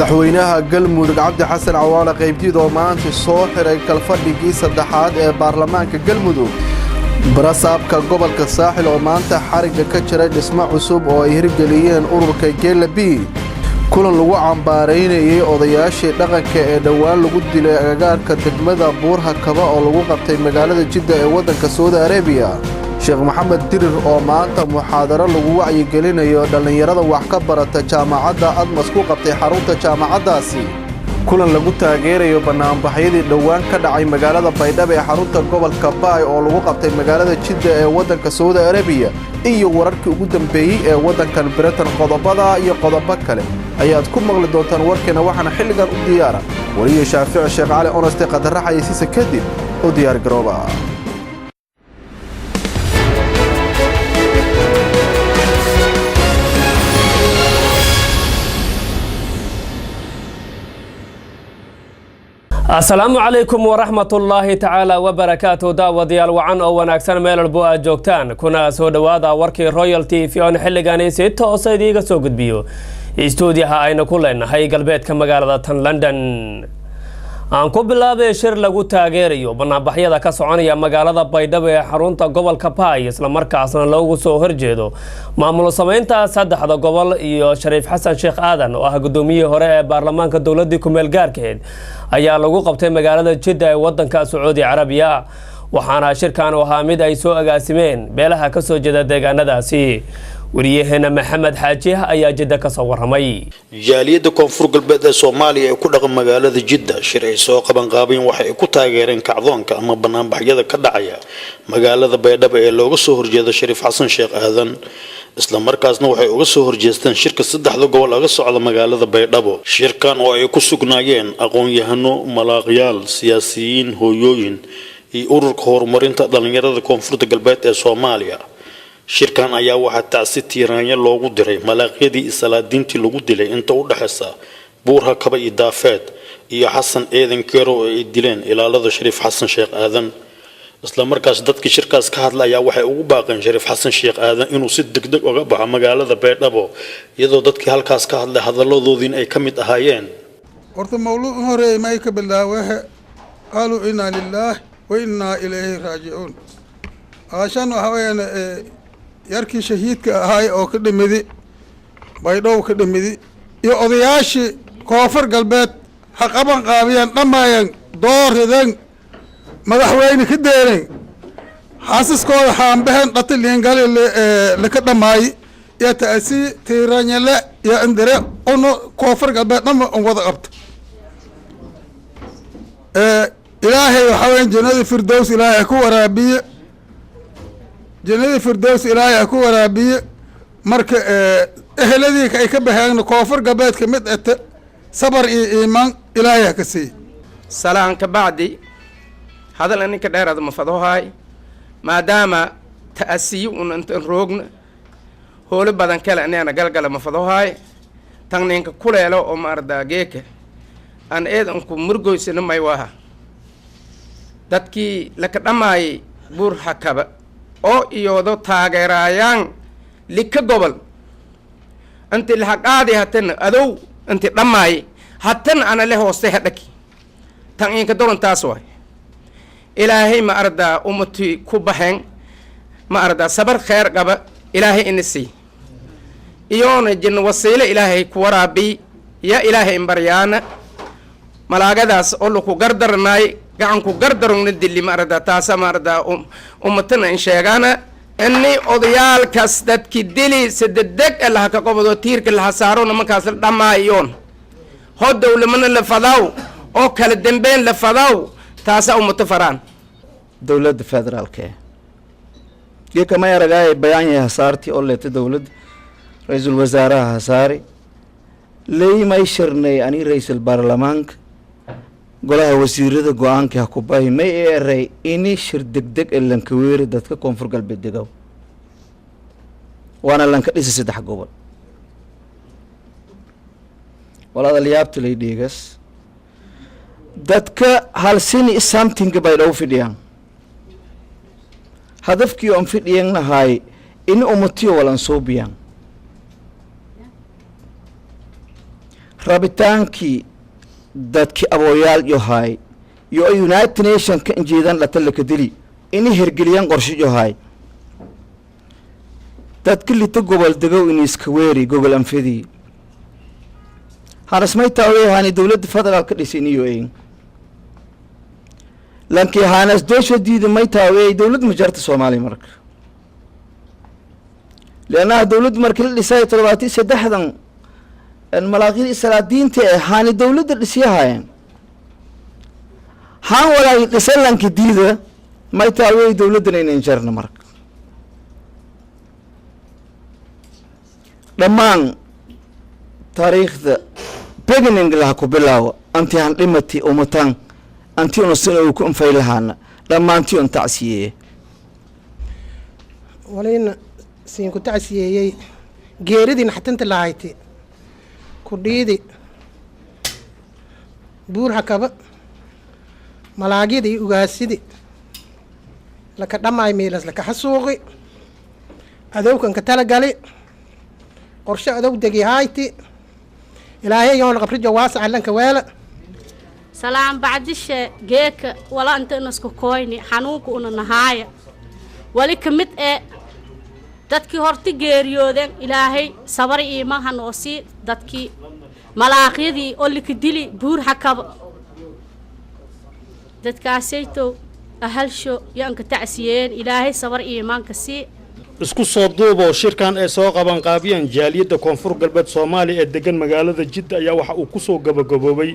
madaxweynaha galmudug cabdi xasan cawaale qaybtiid oo maanta soo xiray kalfadhigii saddexaad ee baarlamaanka galmudug barasaabka gobolka saaxil oo maanta xariga ka jiray dhismo cusub oo ay hirgeliyeen ururka Geelabi kulan lagu cambaaraynayay odayaashii dhaqanka ee dhawaan lagu dilay agagaarka degmada Buurha Kaba oo lagu qabtay magaalada Jidda ee wadanka Saudi Arabia Sheekh Maxamed Dirir oo maanta muxaadaro lagu wacyi gelinayo dhalinyarada wax ka barata jaamacadda Admas ku qabtay xarunta jaamacaddaasi kulan lagu taageerayo banaanbaxyadii dhawaan ka dhacay magaalada Baydhabo ee xarunta gobolka Baay oo lagu qabtay magaalada Jidda ee wadanka Saudi Arabia iyo wararkii ugu dambeeyay ee wadankan Britain qodobada iyo qodobo kale ayaad ku maqli doontaan warkeena waxaana xilligan u diyaara wariye Shaafici Sheekh Cali Onaste qadar raxaysiisa kadib u diyaar garooba السلام عليكم ورحمة الله تعالى وبركاته داوديال وعن أو وناكسن ميل البوء جوكتان كنا سود وادا وركي رويالتي في أن حلقاني سيتو أصيديغا سوقت بيو استوديها أين كلين هاي قلبيت كمقالة لندن aan ku bilaabay shir lagu taageerayo banaanbaxyada ka soconaya magaalada Baydhabo ee xarunta gobolka Baay isla markaasna loogu soo horjeedo maamul sameynta saddexda gobol iyo Shariif Xasan Sheekh Aadan oo ah gudoomiyihii hore ee baarlamaanka dawladda ku meel gaarkeed ayaa lagu qabtay magaalada Jidda ee wadanka Saudi Arabia waxaana shirkan oo ahaa mid ay soo agaasimeen beelaha ka soo jeeda deegaanadaasi wariyahena Maxamed Xaaji ayaa Jidda ka soo waramay jaaliyada koonfur galbeed ee Soomaaliya ee ku dhaqan magaalada Jidda shir ay soo qaban qaabeen waxa ay ku taageereen kacdoonka ama banaanbaxyada ka dhacaya magaalada Baydhabo ee looga soo horjeedo Shariif Xasan Sheekh Aadan isla markaasna waxay uga soo horjeesteen shirka saddexda gobol laga socdo magaalada Baydhabo shirkan oo ay ku sugnaayeen aqoon-yahano malaaqyaal siyaasiyiin hooyooyin iyo ururka horumarinta dhalinyarada koonfurta galbeed ee Soomaaliya shirkan ayaa waxa taasi tiiraanya loogu diray malaaqyadii islaadiintii lagu dilay inta u dhaxaysa Buurha Kaba iyo Daafeed iyo Xasan Eedan Keero oo ay dileen ilaalada Shariif Xasan Sheekh Aadan isla markaas dadkii shirkaas ka hadlaya waxay ugu baaqeen Shariif Xasan Sheekh Aadan inuu si degdeg uga baxo magaalada Baydhabo iyadoo dadkii halkaas ka hadlay hadaladoodii ay kamid ahaayeen horta mawluuc hore ma ka bilaaway qalu inna lillahi wa inna ilayhi raaji'un aashan waxa weeyaan yarkii shahiidka ahaa oo ka dhimidi Baydhabo ka dhimidi iyo odayaashii koonfur galbeed ha qaban qaabiyaan dhammaayeen doorhadan madaxweyne ka deeray xaasaskooda xaanbahan dhatilin gali la ka dhamaay ya taasi tiiranyale ya indire ono koonfur galbeed dhamma wada qabto ilaahay waxa weeyaan jannada firdaws ilaahay ku waraabiye jannada firdaws ilaahay ku waraabiye marka eheladii ay ka baxeen koonfur galbeed ka mid ah sabar iyo iimaan ilaahay ka sii salaan ka bacdi hadal aninka dheeraad ma fadhohay maadaama taasiyo inta roogna hoolo badan kale anana galgal ma fadhohay tagninka kuleelo oo maarda geeka aan eedan ku murgoysana may waha dadkii la ka dhamaay Buurha Kaba oo iyoodo taageerayaan lika gobol anti la haqaadi hatan adow anti dhamaay hatan ana le hooste hadaki tan in ka dorantaas way ilaahay ma arda ummati ku baxeen ma arda sabar khair qaba ilaahay insi iyoona jin wasiila ilaahay ku waraabi ya ilaahay imbaryana malaagadaas oo ku gardarnay gacan ku gardarona dili ma arda taasa ma arda ummatana in sheegana inni odayaalkaas dadkii dili saddex Allah ka qabado tiirka la saaro nimankaas dhamaayoon hodowlamana la fadaw oo kala dambeyn la fadaw taasa ummata faraan dawladda federaalka ee kama yaragay bayaan yahay saarti oo leeta dawladda ra'iisul wasaaraha hasaari leeymay shirnay ani ra'iisul baarlamaanka golaha wasiirada go'aanka ku baahi may eray ini shir degdeg elan ka weeri dadka koonfur galbeed degaw waana lan ka dhisay saddex gobol walaal liyaabta lay dhigas dadka hal sini something bay dhow fidiyaan hadafkii on fidiyaan nahay in ummatiyo walan soo biyaan rabitaankii dadki abooyaal yohay yo United Nation ka injeedan la talaka dili inay hergeliyaan qorshe yohay dadki lita gobol degow in iska weeri gobol anfidi harasmay taawayhani dawladda federaalka dhisiniyo een lankii hanas doosho diiday may taaway dawladda majarta Soomaaliya marka leena dawladda markii la dhisay 73 الملاقي الإسرائيليين هاني دولة الإسياهين هان ولا يقسلن كديدة ما يتاوي دولة إنجرنا مرك لما تاريخ ذا beginning لها كبلاو أنتي عن قيمتي أمتان أنتي ونصنا وكم فيلهانا لما أنتي تعسيه ولين سين كنت تعسيه جيردي حتى أنت اللي هايتي kudhiidi buur hakaba malaagidii ugaasidi laka dhammaay meelas laka xasuuqi adowkan ka talagali qorshe adow degi hayti ilaahay yoon qabri jawaas calanka weela salaam bacdishe geeka wala anta nasku koyni xanuunku una nahaaya wali kamid ee dadkii horti geeriyoodeen ilaahay sabar iimaan ha noo sii dadkii malaaqyadii oo likidili buur hakaba dadkaasayto ahalsho yaanka tacsiyeen ilaahay sabar iimaanka sii isku soo duubo shirkan ay soo qaban qaabiyeen jaaliyadda koonfur galbeed Soomaaliya ee degan magaalada Jidda ayaa waxa uu ku soo gabagaboobay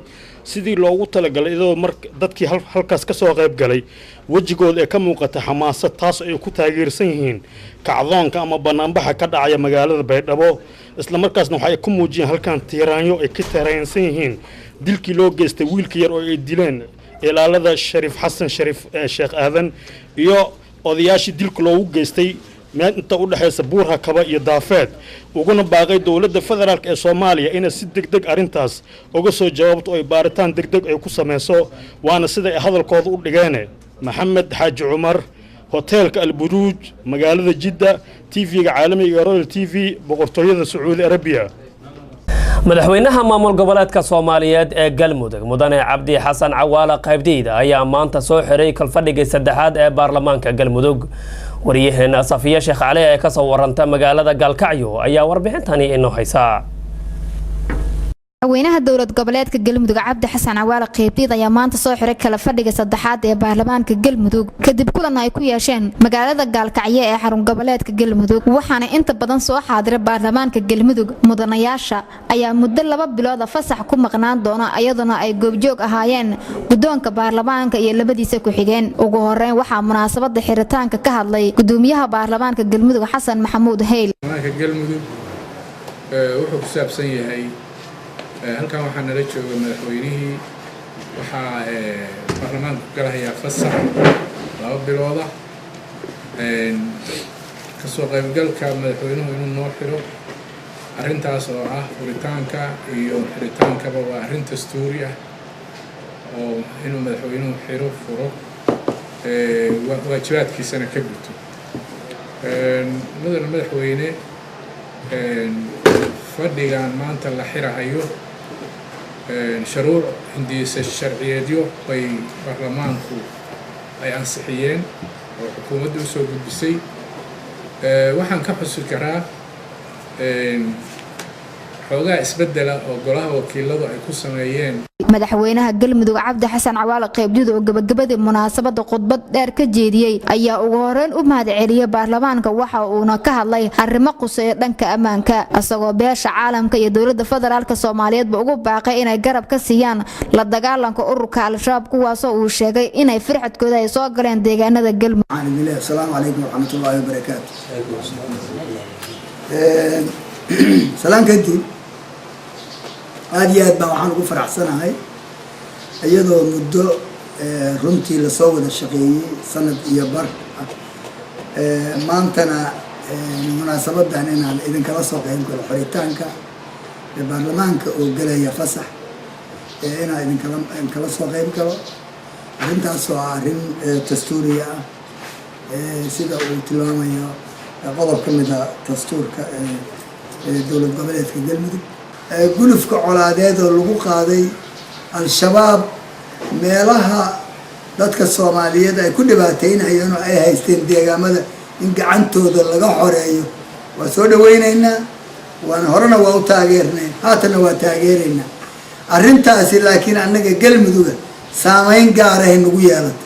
sidii loogu talagalay idoo marka dadkii halkaas ka soo qayb galay wajigooda ee ka muuqata xamaasad taas ay ku taageersan yihiin kacdoonka ama banaanbaxa ka dhacaya magaalada Baydhabo isla markaasna waxa ay ku muujiyeen halkan tiiraanyo ay ka tareynsan yihiin dilkii loo geystay wiilka yar oo ay dileen ilaalada Shariif Xasan Shariif Sheekh Aadan iyo odayaashii dilka loogu geystay inta u dhaxaysa buur hakaba iyo daafeed uguna baaqay dawladda federaalka ee Soomaaliya inay si degdeg arintaas uga soo jawaabto oo baaritaan degdeg ay ku sameeyso waana sida ay hadalkooda u dhigeen Maxamed Xaaji Cumar hotelka Al-Buruj magaalada Jidda TV-ga caalamiga Royal TV boqortooyada Sacuudi Arabiya madaxweynaha maamul goboleedka Soomaaliyeed ee Galmudug mudane Cabdi Xasan Cawaale qaybdiida ayaa maanta soo xiray kalfadhigii saddexaad ee baarlamaanka Galmudug wariyaheena Safiya Sheekh Cali ee ka soo waranta magaalada Galkacyo ayaa warbixintani inoo haysa madaxweynaha dowlad goboleedka Galmudug Cabdi Xasan Cawaale qaybdiida ayaa maanta soo xiray kalfadhigii saddexaad ee baarlamaanka Galmudug kadib kulan ay ku yeesheen magaalada Galkacyo ee xarun goboleedka Galmudug waxaana inta badan soo xaadiray baarlamaanka Galmudug mudanayaasha ayaa muddo 2 bilood fasax ku maqnaan doona iyaduna ay goobjoog ahaayeen gudoonka baarlamaanka iyo labadiisa ku xigeen ugu horeyn waxa munaasabada xiritaanka ka hadlay gudoomiyaha baarlamaanka Galmudug Xasan Maxamuud Hayl Galmudug wuxuu ku saabsan yahay halkan waxaa nala jooga madaxweynihii waxaa baarlamaanka galahaya fasax 2 bilooda ka soo qaybgalka madaxweynuhu inuu noo xiro arrintaas oo ah furitaanka iyo xiritaankaba waa arrin dastuuri ah oo inuu madaxweynuhu furo waajibaadkiisana ka guto mudane madaxweyne fadhigan maanta la xirahayo shuruuc hindiisa sharciyeedyo bay baarlamaanku ay ansixiyeen oo xukuumadda u soo gudbisay waxaan ka xusi karaa xoogaa isbedela oo golaha wakiiladu ay ku sameeyeen madaxweynaha Galmudug Cabdi Xasan Cawaale qaybdiida oo gabagabadii munaasabada khudbad dheer ka jeediyay ayaa ugu horeyn u mahadceliyay baarlamaanka waxa uuna ka hadlay arrimo quseeya dhanka ammaanka asagoo beesha caalamka iyo dawladda federaalka Soomaaliyeed ugu baaqay inay garab ka siiyaan la dagaalanka ururka Al-Shabaab kuwaas oo uu sheegay inay firxadkooda ay soo galeen deegaanada Galmudug. Assalaamu alaykum wa rahmatullahi wa barakaatuh. Salaam kadib aad iyo aad baan waxaan ugu faraxsanahay iyadoo muddo runtii la soo wada shaqeeyay sanad iyo bar maantana munaasabadan inaan idin kala soo qayb galo xiritaanka baarlamaanka oo galaya fasax inaan idin kala soo qayb galo arrintaas oo arrin dastuuri ah sida uu tilmaamayo qodob ka mid ah dastuurka dowlad goboleedka Galmudug gulufka colaadeed oo lagu qaaday al-shabaab meelaha dadka Soomaaliyeed ay ku dhibaateynayeen oo ay haysteen deegaamada in gacantooda laga xoreeyo waa soo dhaweynaynaa waana horena waa u taageernay haatana waa taageeraynaa arrintaasi laakiin annaga galmudug saameyn gaar ah nagu yeelatay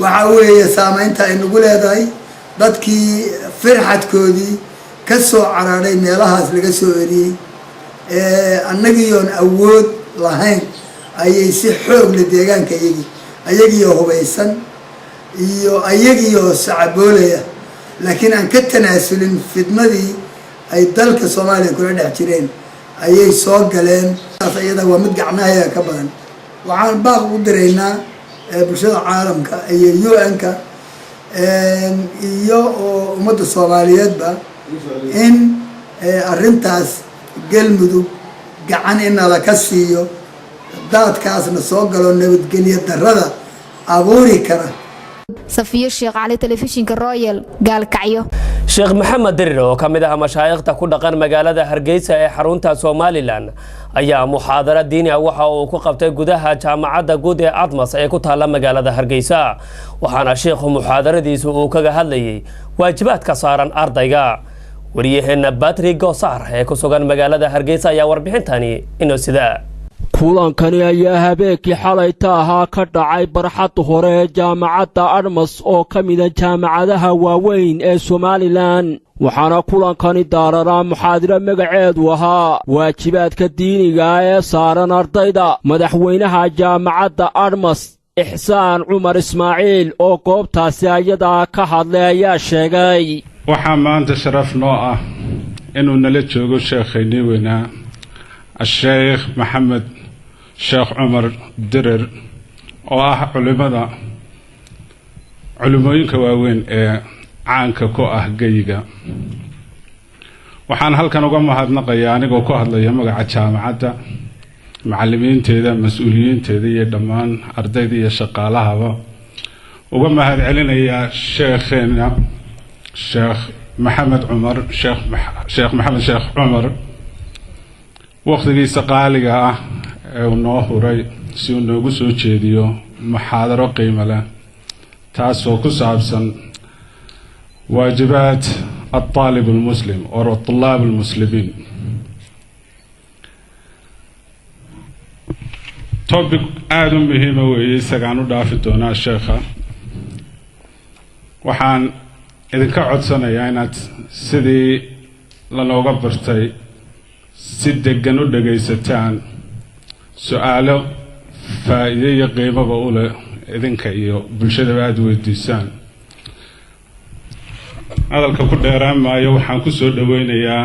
waxa weeye saameynta ay nagu leedahay dadkii firxadkoodii ka soo caraaray meelahaas laga soo eriyey annagiyoon awood lahayn ayay si xoog leh deegaanka ayagiyo hubaysan iyo ayagiyo sacaboolaya laakiin aan ka tanaasulin fidnadii ay dalka Soomaaliya kula dhex jireen ayay soo galeen taas iyada waa mid gacnaha ka badan waxaan baaq u direynaa bulshada caalamka iyo UN-ka iyo ummadda Soomaaliyeedba in arrintaas galmudug gacan in la ka siiyo daadkaasna soo galo nabadgelyo darrada abuuri kara safiyo sheekh cali telefishinka royal gaalkacyo sheekh maxamed dirir oo kamid ah mashaayikhda ku dhaqan magaalada Hargeysa ee xarunta Somaliland ayaa muxaadaro diini ah waxa uu ku qabtay gudaha jaamacadda guud ee Admas ee ku taala magaalada Hargeysa waxaana sheekhu muxaadaradiisu uu kaga hadlayay waajibaadka saaran ardayga wariyaheena Patrick Gosar ee ku sugan magaalada Hargeysa ayaa warbixintani inoo sida kulankani ayaa habeenkii xalayta ahaa ka dhacay barxadda hore ee jaamacadda Admas oo ka mid ah jaamacadaha waaweyn ee Somaliland waxaana kulankani daaranaa muxaadaro magaceedu ahaa waajibaadka diiniga ee saaran ardayda madaxweynaha jaamacadda Admas Ixsaan Cumar Ismaaciil oo goobtaasi ayada ka hadlay ayaa sheegay waxaa maanta sharaf noo ah inuu nala joogo sheekhaynii weynaa الشيخ محمد شيخ عمر درر oo culimada culimooyinka waaweyn ee caanka ku ah geyga waxaan halkan uga mahadnaqayaa anigoo ku hadlaya magaca jaamacadda macallimiinteeda mas'uuliyiinteeda iyo dhammaan ardayda iyo shaqaalahaba uga mahad celinayaa sheekheena sheekh maxamed cumar sheekh maxamed sheekh cumar waqtigiisa qaaliga ah ee uu noo huray si uu noogu soo jeediyo muxaadaro qiimo leh taasoo ku saabsan waajibaad الطالب المسلم أو الطلاب المسلمين topic aad u muhiim ah weeye isagaan u dhaafi doonaa sheekha waxaan idinka codsanayaa inaad sidii lanooga bartay si degan u dhagaysataan su'aalo faa'iido iyo qiimaba u leh idinka iyo bulshadaba aad weydiisaan hadalka ku dheeraan maayo waxaan ku soo dhaweynayaa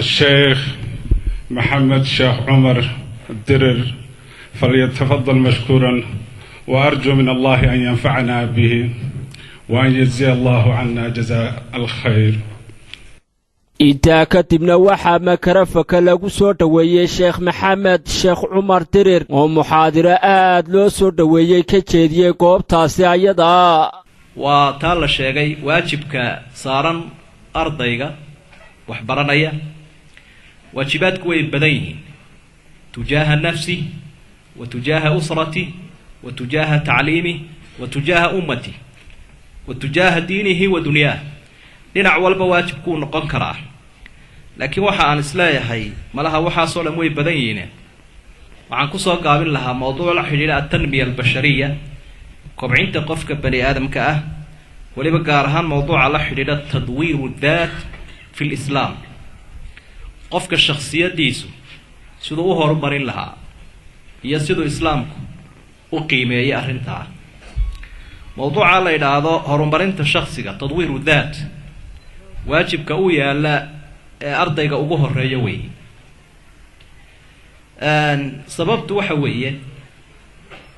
الشيخ محمد شيخ عمر الدرر فليتفضل مشكورا وأرجو من الله أن ينفعنا به وأن يجزي الله عنا جزاء الخير intaa kadibna waxaa makarafaka lagu soo dhoweeyey sheekh maxamed sheekh cumar dirir oo muxaadiro aad loo soo dhoweeyey ka jeediyey goobtaasi ayada waa taa la sheegay waajibka saaran ardayga wax baranaya waajibaadku way badan yihiin tujaaha nafsi wa tujaaha usrati wa tujaaha tacliimi wa tujaaha ummati wa tujaaha diinihi wa dunyaah dhinac walba waajibkuu noqon karaa laakiin waxa aan isleeyahay malaha waxaasoo dhan way badan yihiin waxaan ku soo gaabin lahaa mowduuc la xidhiidha at-tanmiya al-bashariya kobcinta qofka bani aadamka ah waliba gaar ahaan mowduuca la xidhiidha tadwiiru daat fi lislaam qofka shakhsiyadiisu siduu u horumarin lahaa iyo siduu islaamku u qiimeeyay arrintaa mowduuca la yidhaahdo horumarinta shakhsiga tadwiiru daat waajibka u yaala ee ardayga ugu horeeya weeye sababtu waxa weeye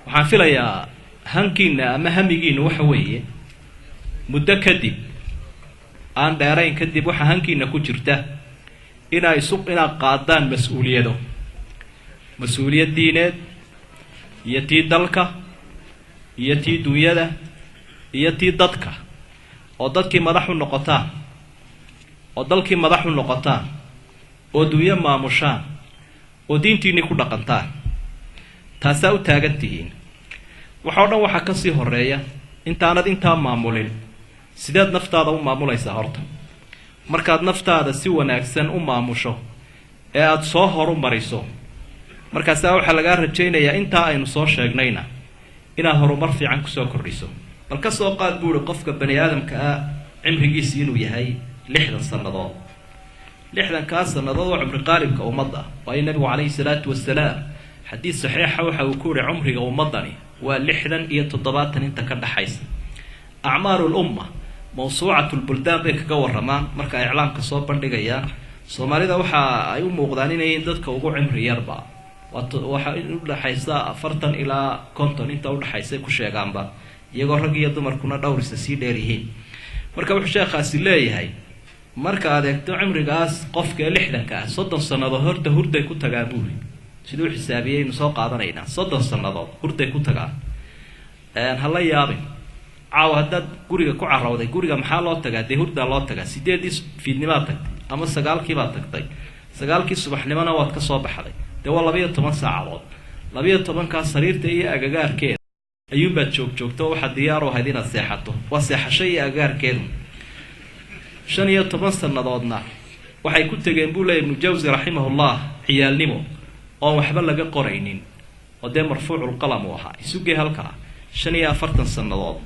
waxaan filayaa hankiina ama hamigiina waxa weeye muddo kadib aan dheerayn kadib waxa hankiina ku jirta inaad qaadaan mas-uuliyad diineed iyo tii dalka iyo tii dunyada iyo tii dadka oo dadkii madax u noqotaan oo dalkii madax u noqotaan oo dunyo maamushaan oo diintiinii ku dhaqantaan taasaa u taagan tihiin waxoo dhan waxaa ka sii horeeya intaanad intaa maamulin sideed naftaada u maamulaysaa horta markaad naftaada si wanaagsan u maamusho ee aada soo horumariso markaasaa waxaa lagaa rajaynayaa intaa aynu soo sheegnayna inaad horumar fiican kusoo kordhiso bal ka soo qaad buuri qofka bani aadamka ah cimrigiisi inuu yahay 60 sannadood 60 sannadood waa cumri qaalibka ummadda waayo nabigu calayhi salaatu wasalaam xadiis saxiixa waxa uu ku yidhi cumriga ummaddani waa 60 iyo 70 inta ka dhaxaysa acmaaru lumma mawsuucatu lbuldaan bay kaga waramaan marka ay iclaamka soo bandhigayaan soomaalida waxa ay u muuqdaan inay dadka ugu cimri yarba waxa u dhaxaysa 40 ilaa 50 inta u dhaxaysa ku sheegaanba iyagoo rag iyo dumarkuna dhowrisa sii dheer yihiin marka wuxuu sheekhaasi leeyahay marka aad eegto cimrigaas qofka 60 ah 30 sannadood horta hurday ku tagaa buuri sidoo xisaabiyay inuu soo qaadanaynaa 30 sannadood hurday ku tagaa hala yaabin caaw haddaad guriga ku carrawday guriga maxaa loo tagaa dee hurdaa loo tagaa 8 fiidnimaad tagtay ama 9 baad tagtay 9 subaxnimona waad ka soo baxday dee waa 12 saacadood 12 sariirta iyo agagaarkeeda ayuunbaad joogto waxaad diyaar u ahayd inaad seexato waa seexasho iyo agagaarkeedu 15 sannadoodna waxay ku tageen buu leeyahay ibnu jawsi raximahullah ciyaalnimo oon waxba laga qoraynin oo dee marfuucul qalam u ahaa isugee halkaa 45 sannadood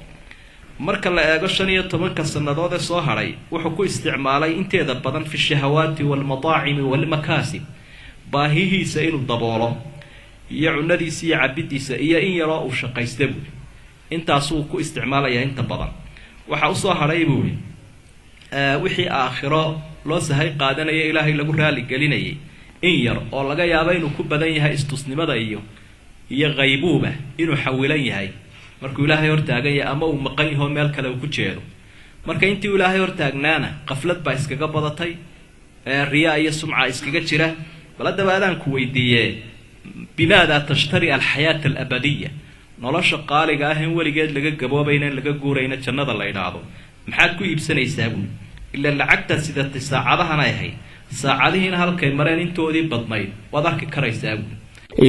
marka la eego 15 sannadood ee soo haray wuxuu ku isticmaalay inteeda badan fi shahawaati walmadaacimi walmakaasib baahihiisa inuu daboolo iyo cunadiisa iyo cabidiisa iyo in yaroo uu shaqaysta buuri intaasuu ku isticmaalayaa inta badan waxa usoo haray buuri wixii aakhiro loo sahay qaadanaya ilaahay lagu raali gelinayay in yar oo laga yaabo inuu ku badan yahay istusnimada iyo qaybuuba inuu xawilan yahay markuu ilaahay hortaagan yahay ama uu maqan yaho meel kale uu ku jeedo marka intii ilaahay hortaagnaana qaflad baa iskaga badatay riyaa iyo sumca iskaga jira bal haddaba aadaanku weydiiyee bimaada tashtari alxayaata alabadiya nolosha qaaliga ah in weligeed laga gaboobayna laga guurayna jannada la idhaahdo maxaad ku iibsanaysaa buuli ila lacagta sidatay saacadahan ay ahayd saacadihiina halkay mareen intoodii badnayd waad arki karaysaa buuli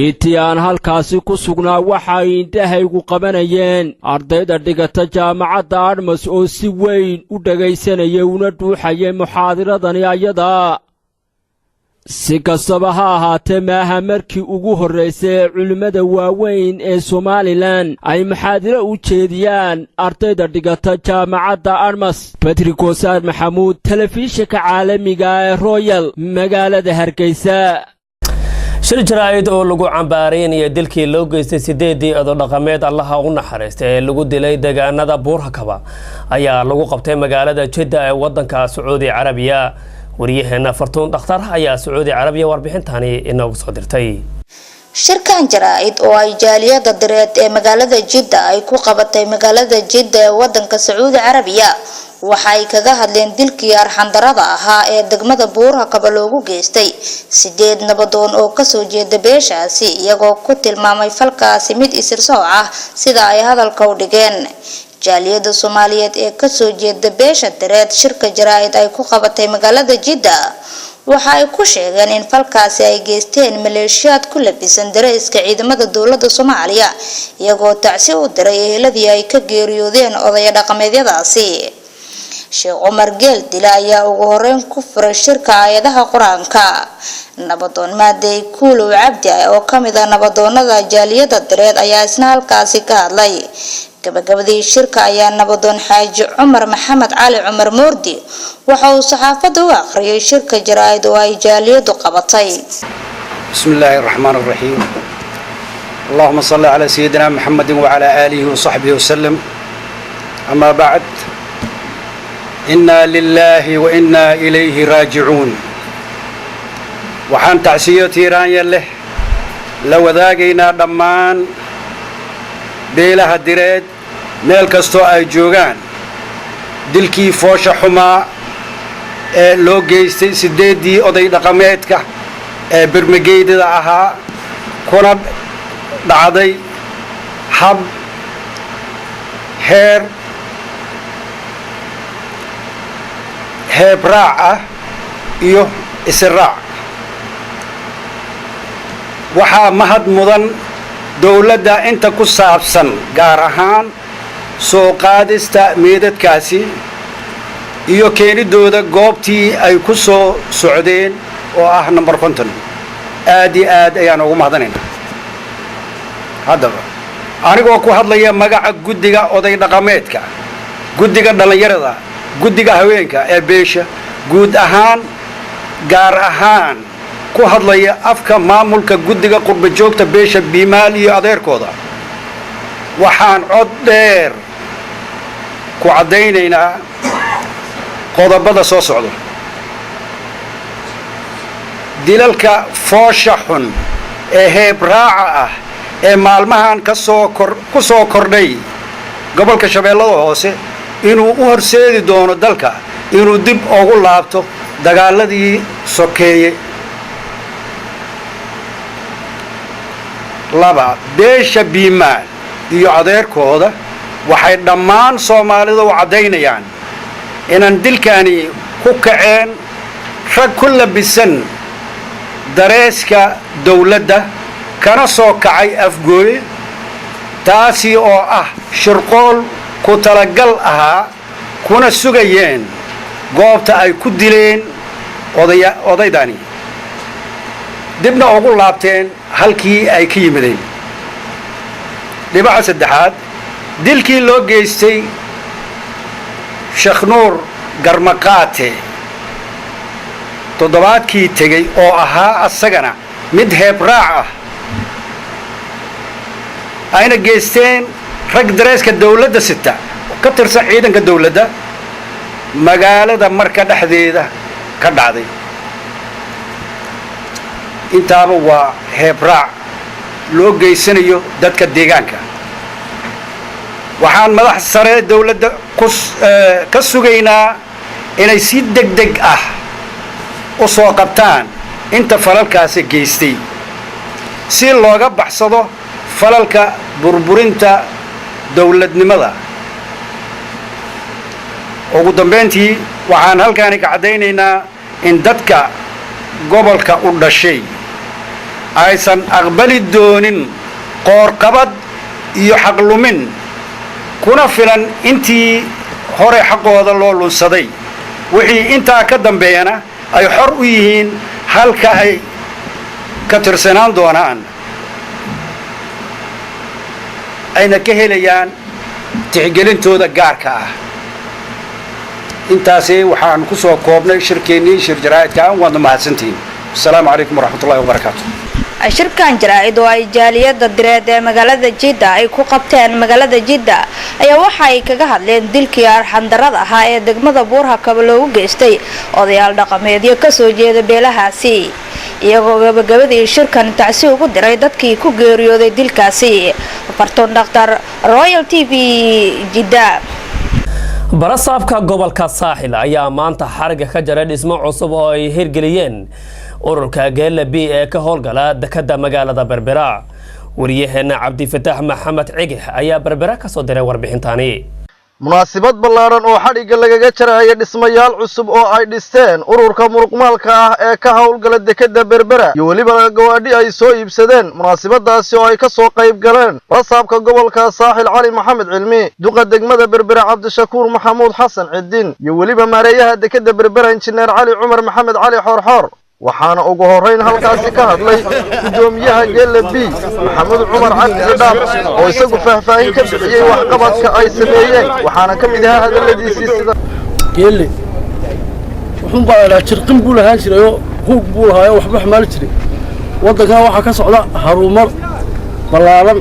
intii aan halkaasi ku sugnaa waxay indhahaygu qabanayeen ardayda dhigata jaamacadda admas oo si weyn u dhagaysanayay una dhuuxayay muxaadiradani ayada si kastaba ha ahaatee maaha markii ugu horraysay ee culimmada waaweyn ee somalilan ay muxaadiro u jeediyaan ardayda dhigata jaamacadda admas badri goosaar maxamuud telefishinka caalamiga ee royal magaalada hargeysa shir jaraa'id oo lagu cambaaraynayo dilkii loo geystay 8 odo dhaqameed allaha u naxariistay ee lagu dilay deegaanada buurhakaba ayaa lagu qabtay magaalada Jeddah ee wadanka Sacuudi Carabiya wariyaheena Fartuun Dhakhtar ayaa Sacuudi Carabiya warbixintani inoogu soo dirtay shirkan jaraa'id oo ay jaaliyada direed ee magaalada Jeddah ay ku qabatay magaalada Jeddah ee wadanka Sacuudi Carabiya waxay kaga hadleen dilkii arxan darada ahaa ee degmada buurhakaba loogu geystay 8 nabadoon oo ka soo jeeda beeshaasi iyagoo ku tilmaamay falkaasi mid isirsooc ah sida ay hadalka u dhigeen jaaliyada Soomaaliyeed ee ka soo jeeda beesha direed shirka jaraa'id ay ku qabatay magaalada Jeddah waxa ay ku sheegeen in falkaasi ay geysteen maleeshiyaad ku labisan dareyska ciidamada dawladda Soomaaliya iyagoo tacsi u diray eheladii ay ka geeriyoodeen odaya dhaqameedyadaasi Sheekh Umar Geel Dila ayaa ugu horreyn ku furay shirka aayadaha Quraanka nabadoon Maaday Kuulow Cabdi oo kamid ah nabadoonada jaaliyada direed ayaa isna halkaasi ka hadlay gabagabadii shirka ayaa nabadoon Xaaji Cumar Maxamed Cali Cumar Moordi waxa uu saxaafadda u akhriyay shirka jaraa'id oo ay jaaliyadu qabatay bismillaahir rahmaanir rahiim اللهم صل على سيدنا محمد وعلى آله وصحبه وسلم أما بعد إنا لله وإنا إليه راجعون وحان تعسيوتي رانيا له لو ذاقينا ضمان بيلها الدريد ميل كستو أي جوغان دلكي فوش حما لو جيستي سديدي أضي دقميتك برمجيد دعها كنا دعضي حب هير heebraac ah iyo israac waxaa mahad mudan dowladda inta ku saabsan gaar ahaan soo qaadista meedadkaasi iyo keenidooda goobtii ay ku soo socdeen oo ah number 50 aad iyo aad ayaan ugu mahadanaynaa. haddaba anigoo ku hadlaya magaca guddiga oday dhaqameedka, guddiga dhallinyarada, guddiga haweenka ee beesha guud ahaan, gaar ahaan ku hadlaya afka maamulka guddiga qurba joogta beesha biimaal iyo adeerkooda, waxaan cod dheer ku caddaynaynaa qodobada soo socda. dilalka foosha xun ee heebraaca ah ee maalmahan ku soo kordhay gobolka Shabeellada Hoose inuu u horseedi doono dalka inuu dib ugu laabto dagaaladii sokeeye. laba, beesha biimaal iyo adeerkooda waxay dhammaan Soomaalida u caddaynayaan inaan dilkaani ku kaceen rag ku labisan dareeska dawladda kana soo kacay afgooye, taasi oo ah shirqool ku talagal ahaa kuna sugayeen goobta ay ku dileen odaydani, dibna ugu laabteen halkii ay ka yimideen. dhibaca saddexaad, dilkii loo geystay Sheekh Nuur Garmaqaate toddobaadkii tegey oo ahaa asagana mid heebraac ah ayna geysteen rag dareeska dawladda sita ka tirsan ciidanka dawladda magaalada marka dhexdeeda ka dhacday. intaaba waa heebraac loo geysanayo dadka deegaanka. waxaan madax sare dawladda ka sugaynaa inay si degdeg ah u soo qabtaan inta falalkaasi geystay si looga baxsado falalka burburinta dawladnimada. ugu dambeyntii waxaan halkaani ka caddaynaynaa in dadka gobolka u dhashay aysan aqbali doonin qoorqabad iyo xaqlumin, kuna filan intii hore xaqooda loo lunsaday. wixii intaa ka dambeeyana ay xor u yihiin halka ay ka tirsanaan doonaan, ayna ka helayaan tixgelintooda gaarka ah. intaasi waxaan ku soo koobnay shirkeennii shir jaraa'idka. waadna mahadsantihiin. asalaamu calaykum waraxmatullahi wabarakaatu. shirkan jaraa'id oo ay jaaliyada direed ee magaalada Jidda ay ku qabteen magaalada Jidda ayaa waxa ay kaga hadleen dilkii arxandarada ahaa ee degmada Buurhakaba loogu geystay odayaal dhaqameedyo ka soo jeeda beelahaasi, iyagoo gabagabadii shirkan tacsi ugu diray dadkii ku geeriyooday dilkaasi. Fartoon Dhakhtar, Royal TV, Jidda. barasaabka gobolka Saaxil ayaa maanta xariga ka jaray dhismo cusub oo ay hirgeliyeen ururka GLB ee ka howlgala dekada magaalada Berbera. wariyaheena Cabdifataax Maxamed Cige ayaa Berbera ka soo diray warbixintani. munaasabad ballaaran oo xariga lagaga jaraya dhismayaal cusub oo ay dhisteen ururka muruqmaalka ah ee ka howlgala dekada Berbera iyo waliba gawaadhi ay soo iibsadeen. munaasabadaasi oo ay ka soo qayb galeen barasaabka gobolka Saaxil Cali Maxamed Cilmi, duqa degmada Berbera Cabdishakuur Maxamuud Xasan Ciidin iyo waliba maareeyaha dekada Berbera Injineer Cali Cumar Maxamed Cali Xorxor. waxaana ugu horeyn halkaasi ka hadlay gudoomiyaha GLB Maxamuud Cumar Cabdi Dhaab oo isagu faahfaahin ka bixiyay waxqabadka ay sameeyeen. waxaana ka mid ahaa hadaladiisii sida GLB wuxuu baa jirqin buu lahaan jiray oo huug buu lahaa waxba xamaal jiray. wadanka waxa ka socda harumar ballaaran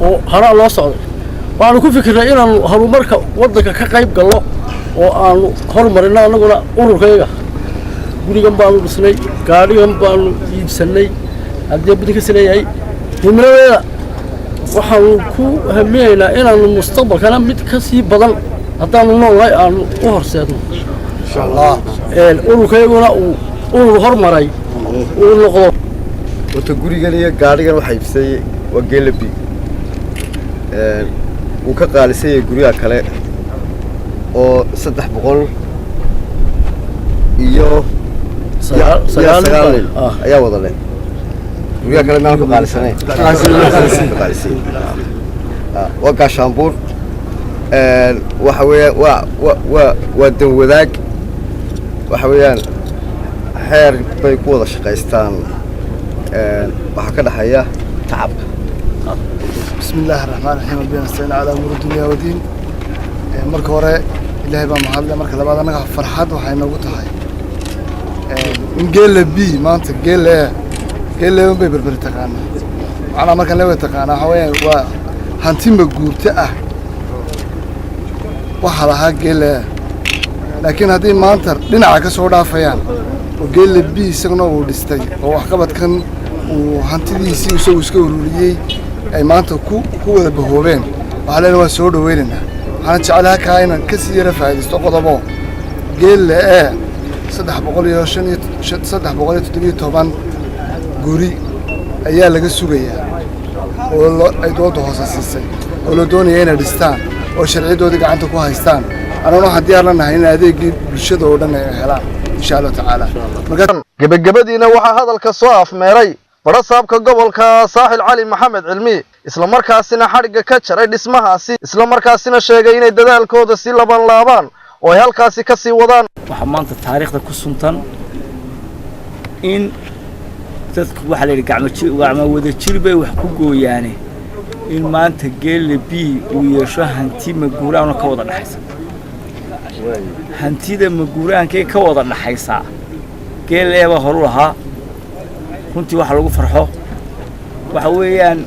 oo hara loo socdo. waxaan ku fikiray inaan harumarka wadanka ka qayb galno oo aan horumarino anaguna ururkayga. gurigan baanu dhisnay, gaadhigan baanu iibsanay, haddii bidi ka sileeyahay himladeeda waxaanu ku hamiyeynaa inaanu mustaqbalkana mid ka sii badan haddaanu noolnahay aanu u horseedno insha allah. ururkayguna uu urur hormaray uu noqdo. wata gurigan iyo gaadhigan waxa iibsay waa GLB. uu ka qaalisay guriga kale oo 300 iyo sagaal ayaa wada leh. guryaha kale meel ku qaalisaneen waa gaashaanbuur waxa weeyaan waa dan wadaag waxa weeyaan xeer bay ku wada shaqaystaan waxaa ka dhaxaya tacabka بسم الله الرحمن الرحيم ربنا نستعين على امور الدنيا والدين marka hore ilaahay baa mahad leh marka labaad anaga farxad waxay nagu tahay in geela bi maanta geela bay berber taqaana ana marka la taqaana waa hanti ma guurta ah waxa laha geela laakiin haddii maanta dhinaca ka soo dhaafayaan oo geela bi isaguna uu dhistay oo wax qabadkan uu hantidiisii isagu iska ururiyay ay maanta ku wada bahoobeen waxa leeyahay waa soo dhaweynaa waxaan jecelahay ka inaan ka sii yara faa'iideysto qodobo geela 317 guri ayaa laga sugayaa oo ay doodo hoose siisay oo la doonaya inay dhistaan oo sharciyadoodii gacanta ku haystaan anaguna waxaan diyaar lanahay in adeegii bulshada oo dhan ay helaan insha Allah tacaala gabagabadiina waxaa hadalka soo afmeeray barasaabka gobolka saaxil cali maxamed cilmi isla markaasina xariga ka jaray dhismahaasi isla markaasina sheegay inay dadaalkooda si laban laabaan oo ay halkaasi ka sii wadaan waxa maanta taariikhda ku suntan in dadku waxa la yiraahdo gacmo wada jir bay wax ku gooyaan in maanta geela bi uu yeesho hanti maguuraan ka wada dhaxaysa hantida maguuraanka ka wada dhaxaysa geela horu lahaa runtii waxa lagu farxo waxa weeyaan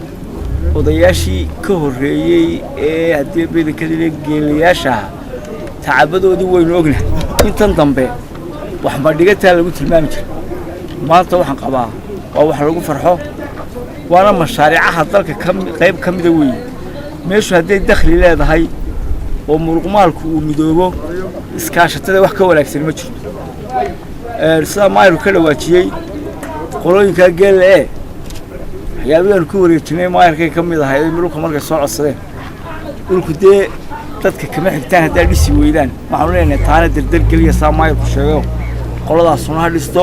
odayaashii ka horeeyay ee hadii beedkadii geelayaasha tacabadoodii waynu ognahay intan dambe wax ma dhigataa lagu tilmaami jiray maanta waxaan qabaa waa wax lagu farxo waana mashaariicaha dalka qayb ka mid ah weey meeshu haday dakhli leedahay oo muruqmaalku uu midoobo iskaashatada wax ka wanaagsan ma jirto sida maayru ka dhawaajiyay qolooyinka geela waxyaabahan ku wareejinay maayarkay ka mid ahay muruqa markay soo codsadeen dhulku dee dadka kama xigtaan hadaa dhisi weydaan waxaan leenahay taana dardar geliya saa maayarku sheego qoladaasuna ha dhisto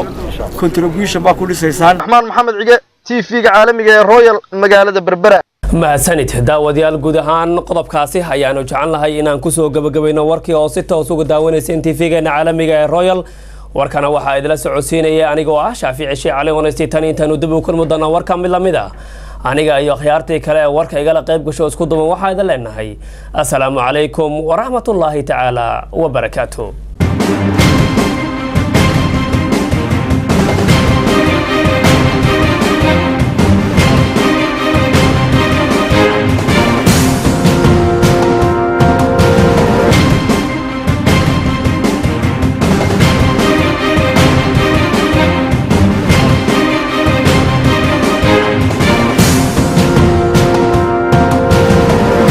contribution baa ku dhisaysaan raxmaan maxamed cige TV-ga caalamiga ee Royal magaalada Berbera mahadsanid daawadayaal guud ahaan qodobkaasi ayaanu jecelnahay inaan ku soo gabagabayno warkii oo si toos uga daawanaysan TV-ga caalamiga ee Royal warkana waxa idila socodsiinaya anigoo ah Shaafici Sheekh Cali Wanaysti tan intaanu dib u kulmo doona warka mid lamid ah aniga iyo khiyaartii kale warka igala qayb gasho isku duban waxa idin leenahay assalaamu calaykum wa rahmatullaahi ta'ala wa barakaatuh